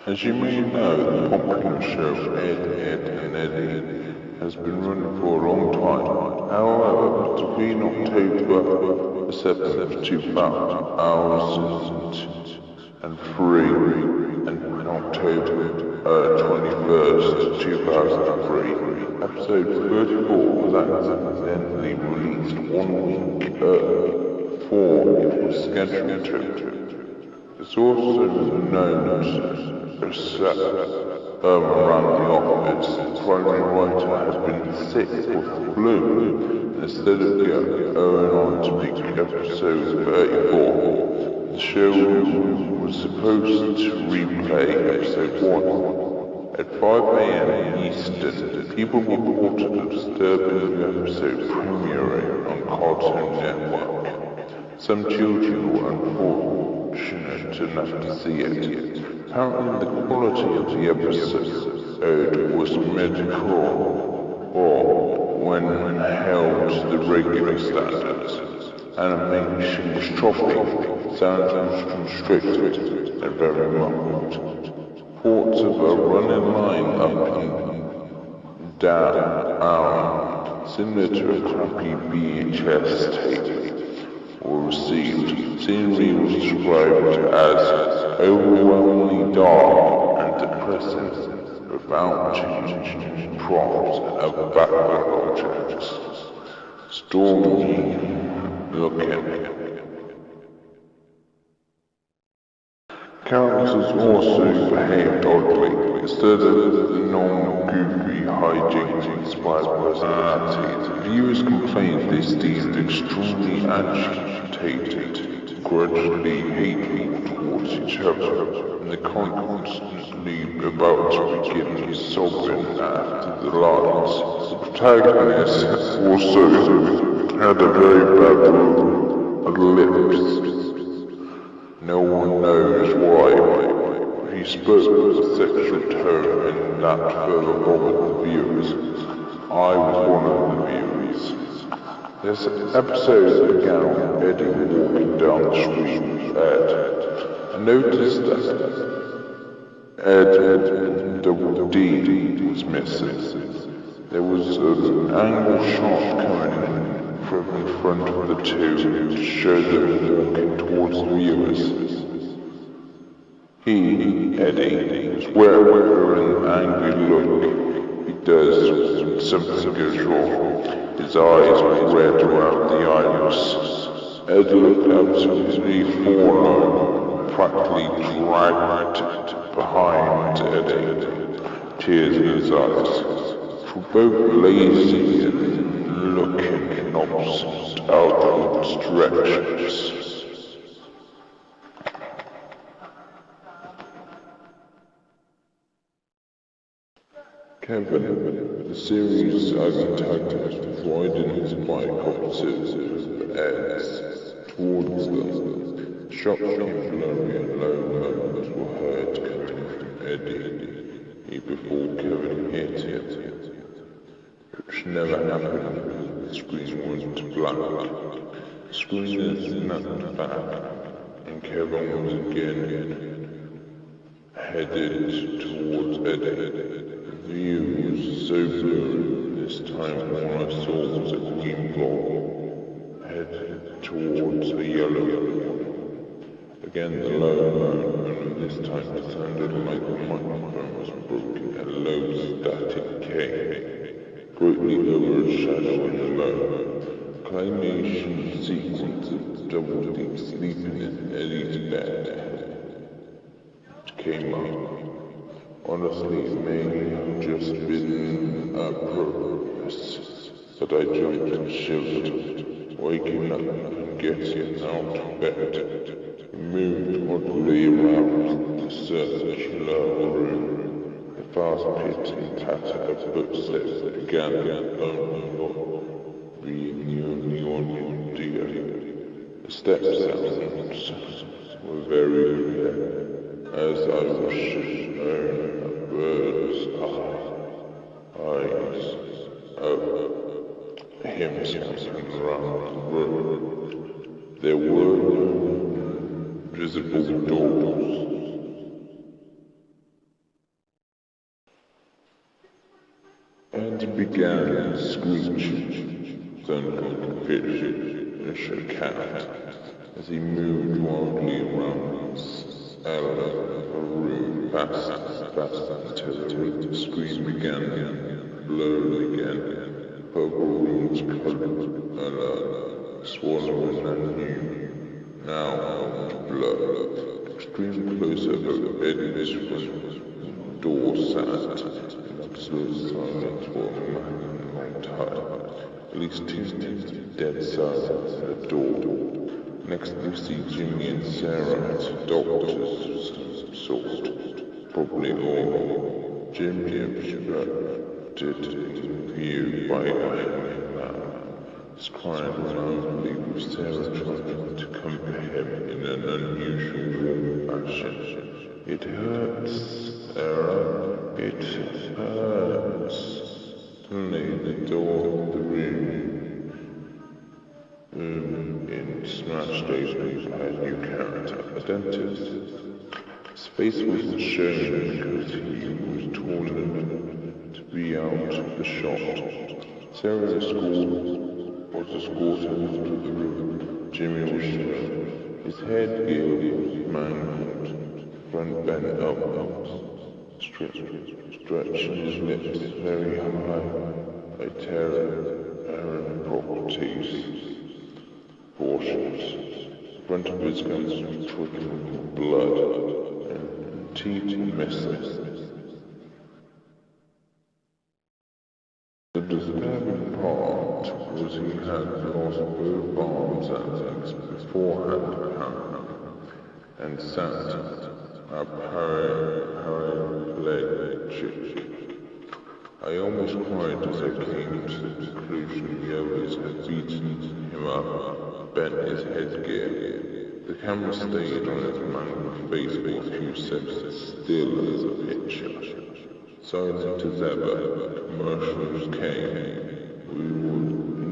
As you may know, the popular show Edd and Eddy has been running for a long time. However, between October the 7th, 2003 and October 21st, 2003, episode 34 was accidentally released 1 week early before it was scheduled to. It's also known as around the office, the primary writer has been sick with flu. Instead of going on to make episode 34, the show was supposed to replay episode 1. At 5 a.m. Eastern, people reported a disturbing episode premiering on Cartoon Network. Some children were unfortunate enough to see it. Apparently the quality of the episode was mediocre, or when held to the regular standards. Animation was choppy, sound was constricted, and very muffled. Reports of a running line up and down, similar to a crappy VHS tape, were received. Scenery was described as overwhelmingly dark and depressing, without changing props and other background objects. Stormy looking. Characters also behaved oddly. Instead of the normal goofy hijinks inspired personalities, viewers complained they seemed extremely agitated, grudgingly hateful towards each other, and they constantly about to begin sobbing after the lines. The protagonist also had a very bad lips. No one knows why. He spoke with a sexual tone and that further bothered the viewers. I was one of the viewers. This episode began with Eddie walking down the street with Ed. I noticed that Edd was missing. There was an angle shot coming from in front of the two to show them walking towards the viewers. He, Eddie, was wearing an angry look. He does when something goes wrong. His eyes were red around the iris. Ed looked absolutely forlorn, practically dragged behind Eddie, tears in his eyes. For both lazy and looking in opposite outward directions. Kevin, the series antagonist, was riding his bike opposite with Ed's towards them. Shots came blurry and low murmurs were heard coming from Eddie before Kevin hit it, which never happened because the screen went black. The screen snapped back, and Kevin was again headed towards Eddie. The view was so blurry this time all I saw was a green blob headed towards a yellow one. Again the low moan, and this time it sounded like the microphone was broken and a low static came, greatly overshadowing the low. Claymation sequence of double deep sleeping in Eddie's bed came up. Honestly, it may have just been a purpose, but I jumped and shivered, waking up and getting out of bed. He moved oddly around the circular room. The fast-pacing patter of footsteps began being the only dear. The step sounds were very rare, as I was shown a bird's eyes of him scattering around the room. There were no visible doors. Edd began screeching, then finish a cat as he moved wildly around the room, faster until the screen began blurring again. Purple rooms color, swallowing and new, now out blur. Extreme close-up of Eddie's front door sat in absolute silence for a long time. At least 2 dead silence at the door. Next we see Jimmy and Sarah as doctors of some sort, probably all. Jimmy obstructed in view by a hanging man. His crying loudly with Sarah trying to comfort him in an unusual warm fashion. It hurts, Sarah, it hurts. Suddenly the door of the room in smashed open by a new character, a dentist. His face wasn't shown because he was tall enough to be out of the shot. Sarah was escorted into the room. Jimmy was shown. His headgear was mangled, front bent up, stretching his lips very high, a Terran properties. Portions. Front of his gums was trickling with blood, and teeth were missing. The disturbing part was he had lost both arms and legs beforehand, and sat up paraplegic. I almost cried as I came to the conclusion the others had beaten him up, bent his headgear. The camera stayed on his mangled face for a few seconds, still as a picture. Silent as ever, commercials came. We were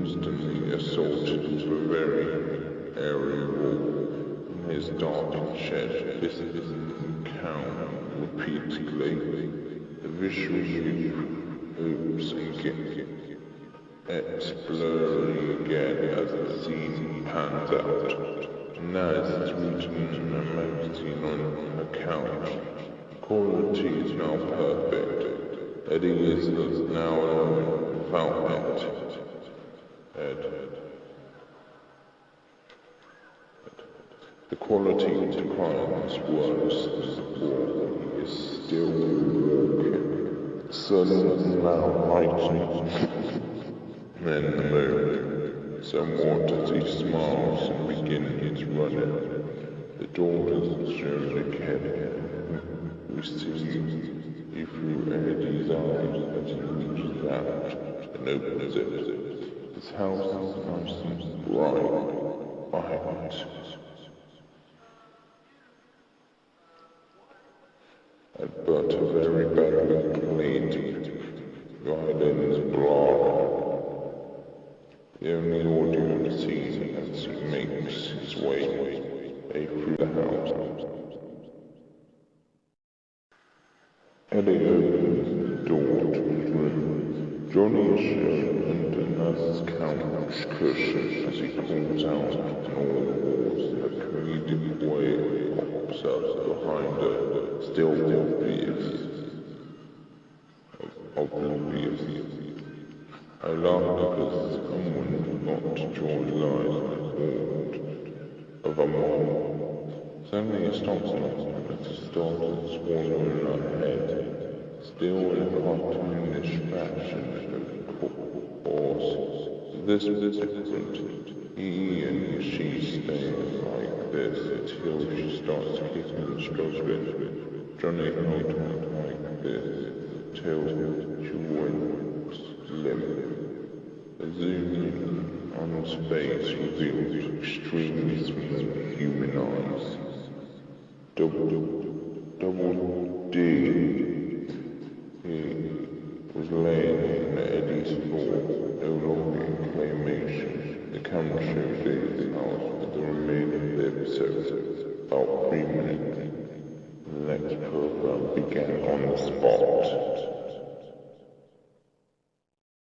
instantly assaulted with a very airy wall. In his darkened shed, this count repeatedly. The visual sinking, it's blurry again as the scene pans out. Naz is reading a magazine on her couch. Quality is now perfect. Eddie is now alone without it. The quality declines worse as the ball is still walking. Sun is now lightening, then the moon, somewhat as he smiles and begins running. The door is shown again. We see through Eddie's eyes as he reaches out and opens it. His house is nice and bright. But a very badly played violin block. The only audio in the scene as he makes his way through the house. Eddie opens the door to his room. Johnny is shown under Naz's couch cushion as he calls out in all walls in a comedic way pops up behind her, still obvious. I laugh because someone did not draw a line of a mob. Suddenly he stops and as he starts swallowing her head, still in a cartoonish fashion, of course. This is different. He and she stay like this until she starts kicking and struggling. Johnny held on like this till she went limp. A zoom in on his face revealed extremely small human eyes. Double D. He was laying on Eddie's floor, no longer in claymation. The camera showed Eddie's house with the remaining episodes, about 3 minutes. The next program began on the spot.